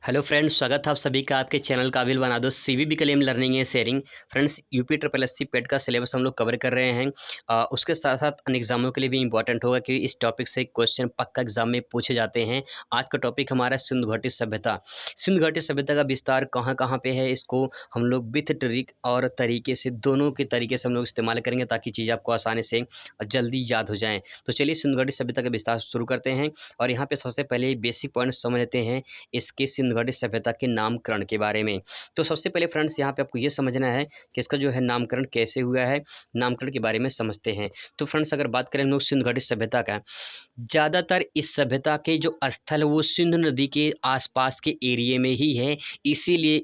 Hello friends, स्वागत है आप सभी का आपके चैनल काबिल बना दो सीबीबी कलीम learning and sharing. Friends, UP triple SC PET का सिलेबस हम लोग कवर कर रहे हैं। उसके साथ साथ अन्य एग्जामों के लिए भी इंपॉर्टेंट होगा कि इस टॉपिक से क्वेश्चन पक्का एग्जाम में पूछे जाते हैं। आज का टॉपिक हमारा सिंधु घाटी सभ्यता। सिंधु घाटी सभ्यता का विस्तार कहाँ कहाँ पे है, इसको हम लोग विथ ट्रिक और तरीके से दोनों के तरीके से हम लोग इस्तेमाल करेंगे ताकि चीज़ आपको आसानी से जल्दी याद हो जाएँ। तो चलिए सिंधु घाटी सभ्यता का विस्तार शुरू करते हैं और यहाँ पे सबसे पहले बेसिक पॉइंट समझ लेते हैं इसके सिंधु घाटी सभ्यता के नामकरण के बारे में। तो सबसे पहले फ्रेंड्स यहाँ पे आपको ये समझना है कि इसका जो है नामकरण कैसे हुआ है, नामकरण के बारे में समझते हैं। तो फ्रेंड्स अगर बात करें हम लोग सिंधु घाटी सभ्यता का, ज़्यादातर इस सभ्यता के जो स्थल है वो सिंधु नदी के आसपास के एरिए में ही है, इसीलिए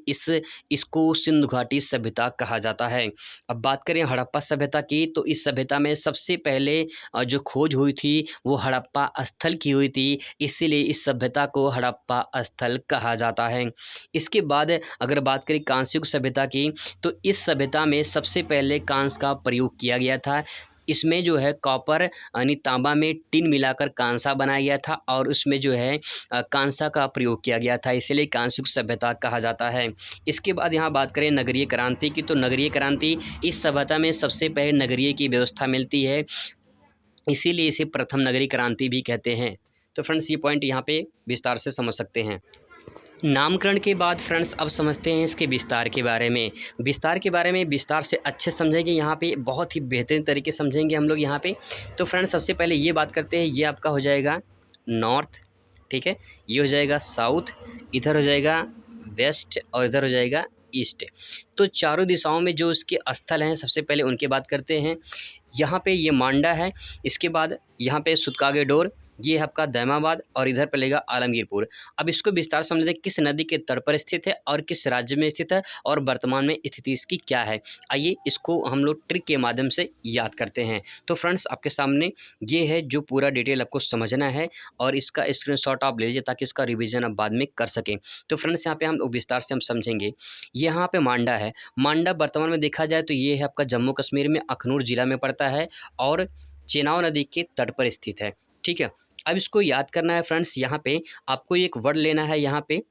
इसको सिंधु घाटी सभ्यता कहा जाता है। अब बात करें हड़प्पा सभ्यता की, तो इस सभ्यता में सबसे पहले जो खोज हुई थी वो हड़प्पा स्थल की हुई थी, इसीलिए इस सभ्यता को हड़प्पा स्थल कहा जाता है। इसके बाद अगर बात करें कांस्य युग सभ्यता की, तो इस सभ्यता में सबसे पहले कांस्य का प्रयोग किया गया था। इसमें जो है कॉपर यानी तांबा में टिन मिलाकर कांसा बनाया गया था और उसमें जो है कांसा का प्रयोग किया गया था, इसलिए कांस्य युग सभ्यता कहा जाता है। इसके बाद यहाँ बात करें नगरीय क्रांति की, तो नगरीय क्रांति इस सभ्यता में सबसे पहले नगरीय की व्यवस्था मिलती है, इसीलिए इसे प्रथम नगरीय क्रांति भी कहते हैं। तो फ्रेंड्स ये पॉइंट यहाँ पे विस्तार से समझ सकते हैं। नामकरण के बाद फ्रेंड्स अब समझते हैं इसके विस्तार के बारे में। विस्तार के बारे में विस्तार से अच्छे समझेंगे, यहाँ पे बहुत ही बेहतरीन तरीके से समझेंगे हम लोग यहाँ पे। तो फ्रेंड्स सबसे पहले ये बात करते हैं, ये आपका हो जाएगा नॉर्थ, ठीक है, ये हो जाएगा साउथ, इधर हो जाएगा वेस्ट और इधर हो जाएगा ईस्ट। तो चारों दिशाओं में जो इसके स्थल हैं सबसे पहले उनकी बात करते हैं। यहाँ पे ये मांडा है, इसके बाद यहाँ पे सुतकागेडोर, ये है आपका दैमाबाद और इधर पड़ेगा आलमगीरपुर। अब इसको विस्तार से समझते हैं किस नदी के तट पर स्थित है और किस राज्य में स्थित है और वर्तमान में स्थिति इसकी क्या है। आइए इसको हम लोग ट्रिक के माध्यम से याद करते हैं। तो फ्रेंड्स आपके सामने ये है जो पूरा डिटेल आपको समझना है और इसका स्क्रीनशॉट आप ले लीजिए ताकि इसका रिविजन आप बाद में कर सकें। तो फ्रेंड्स यहाँ पे हम लोग विस्तार से हम समझेंगे। यहाँ पे मांडा है, मांडा वर्तमान में देखा जाए तो ये है आपका जम्मू कश्मीर में अखनूर जिला में पड़ता है और चेनाब नदी के तट पर स्थित है, ठीक है। अब इसको याद करना है फ्रेंड्स, यहाँ पे आपको एक वर्ड लेना है, यहाँ पे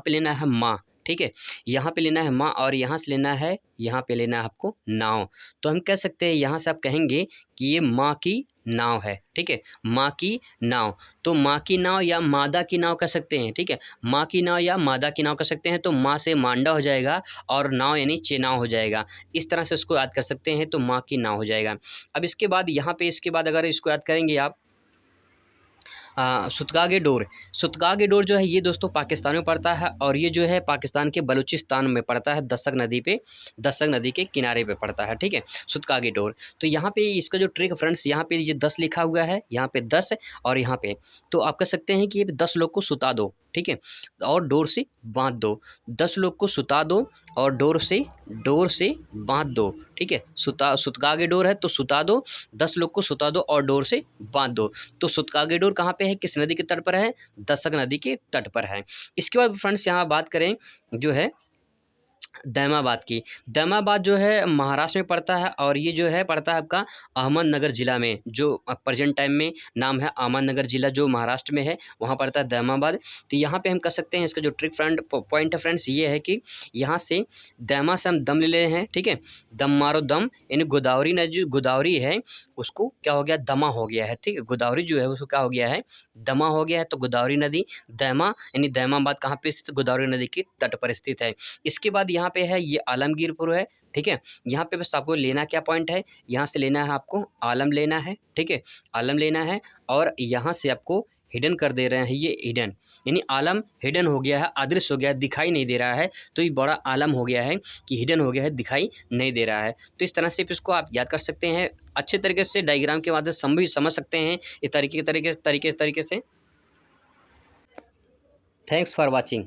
लेना है माँ, ठीक है, यहाँ पे लेना है माँ और यहाँ से लेना है, यहाँ पे लेना है आपको नाव। तो हम कह सकते हैं यहाँ से आप कहेंगे कि ये माँ की नाव है, ठीक है, माँ की नाव। तो माँ की नाव या मादा की नाव कह सकते हैं, ठीक है, माँ की नाव या मादा की नाव कह सकते हैं। तो माँ से मांडा हो जाएगा और नाव यानी चेनाव हो जाएगा, इस तरह से इसको याद कर सकते हैं। तो माँ की नाव हो जाएगा। अब इसके बाद यहाँ पे इसके बाद अगर इसको याद करेंगे आप सुतगागेडोर, सुतगागेडोर जो है ये दोस्तों पाकिस्तान में पड़ता है और ये जो है पाकिस्तान के बलूचिस्तान में पड़ता है, दसक नदी पे, दसक नदी के किनारे पे पड़ता है, ठीक है, सुतगागेडोर। तो यहाँ पे इसका जो ट्रिक फ्रेंड्स, यहाँ पे ये 10 लिखा हुआ है, यहाँ पे 10 और यहाँ पे, तो आप कह सकते हैं कि ये 10 लोग को सुता दो, ठीक है, और डोर से बांध दो। 10 लोग को सुता दो और डोर से बांध दो, ठीक है। सुतगागेडोर है तो सुता दो, 10 लोग को सुता दो और डोर से बांध दो। तो सुतगागेडोर कहाँ पे है, किस नदी के तट पर है, दसक नदी के तट पर है। इसके बाद फ्रेंड्स यहाँ बात करें जो है दैमाबाद की, दैमाबाद जो है महाराष्ट्र में पड़ता है और ये जो है पड़ता है आपका अहमदनगर ज़िला में, जो प्रेजेंट टाइम में नाम है अहमदनगर ज़िला जो महाराष्ट्र में है, वहाँ पड़ता है दैमाबाद। तो यहाँ पे हम कह सकते हैं इसका जो ट्रिक पॉइंट है फ्रेंड्स ये है कि यहाँ से दैमा से हम दम ले रहे हैं, ठीक है, दम मारो दम, यानी गोदावरी नदी जो गोदावरी है उसको क्या हो गया, दमा हो गया है, ठीक है, गोदावरी जो है उसको क्या हो गया है, दमा हो गया है। तो गोदावरी नदी दैमा यानी दैमाबाद कहाँ पे स्थित, गोदावरी नदी के तट पर स्थित है। इसके बाद यहाँ पे है ये आलमगीरपुर है, ठीक है। यहाँ पे बस आपको लेना क्या पॉइंट है, यहाँ से लेना है आपको आलम लेना है, ठीक है, आलम लेना है और यहाँ से आपको हिडन कर दे रहे हैं, ये हिडन यानी आलम हिडन हो गया है, अदृश्य हो गया है, दिखाई नहीं दे रहा है। तो ये बड़ा आलम हो गया है कि हिडन हो गया है, दिखाई नहीं दे रहा है। तो इस तरह से इसको आप याद कर सकते हैं, अच्छे तरीके से डायग्राम के माध्यम से समझ सकते हैं इस तरीके से। Thanks for watching.